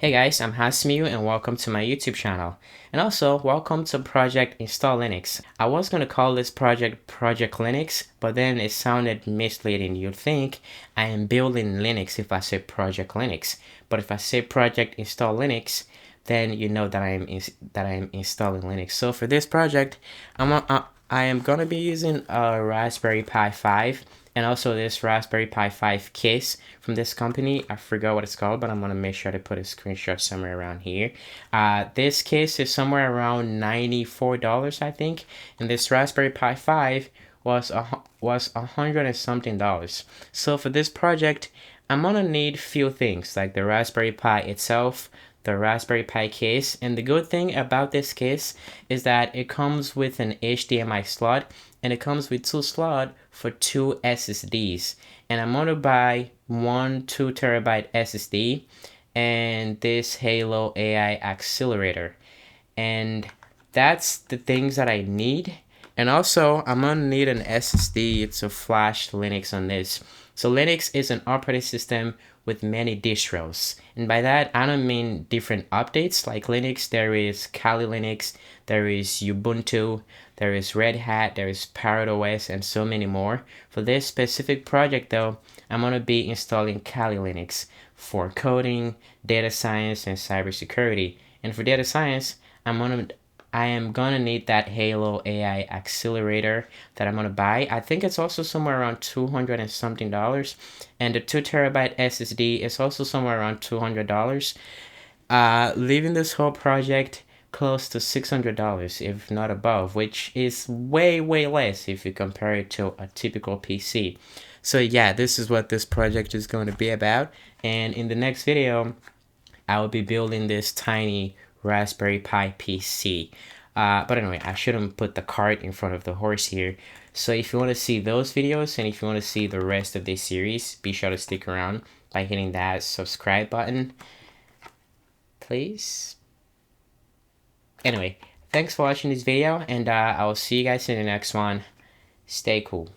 Hey guys, I'm Hasmiu and welcome to my YouTube channel. And also, welcome to Project Install Linux. I was going to call this project Project Linux, but then it sounded misleading. You'd think I am building Linux if I say Project Linux. But if I say Project Install Linux, then you know that I am installing Linux. So for this project, I am going to be using a Raspberry Pi 5 and also this Raspberry Pi 5 case from this company. I forgot what it's called, but I'm gonna make sure to put a screenshot somewhere around here. This case is somewhere around $94, I think, and this Raspberry Pi 5 was $100 and something. So for this project, I'm gonna need few things like the Raspberry Pi itself, the Raspberry Pi case, and the good thing about this case is that it comes with an HDMI slot and it comes with two slots for two SSDs, and I'm gonna buy one 2 TB SSD and this Halo AI accelerator, and that's the things that I need. And also I'm gonna need an SSD to flash Linux on this. So Linux is an operating system with many distros, and by that I don't mean different updates. Like Linux, there is Kali Linux, there is Ubuntu, there is Red Hat, there is Parrot OS, and so many more. For this specific project though, I'm gonna be installing Kali Linux for coding, data science, and cybersecurity. And for data science, I am gonna need that Halo AI accelerator that I'm gonna buy. I think it's also somewhere around 200 and something dollars, and the 2 TB SSD is also somewhere around $200. Leaving this whole project close to $600, if not above, which is way less if you compare it to a typical PC. So yeah, this is what this project is going to be about, and in the next video I will be building this tiny Raspberry Pi PC. But anyway, I shouldn't put the cart in front of the horse here. So if you want to see those videos and if you want to see the rest of this series, be sure to stick around by hitting that subscribe button, please. Anyway, thanks for watching this video, and I will see you guys in the next one. Stay cool.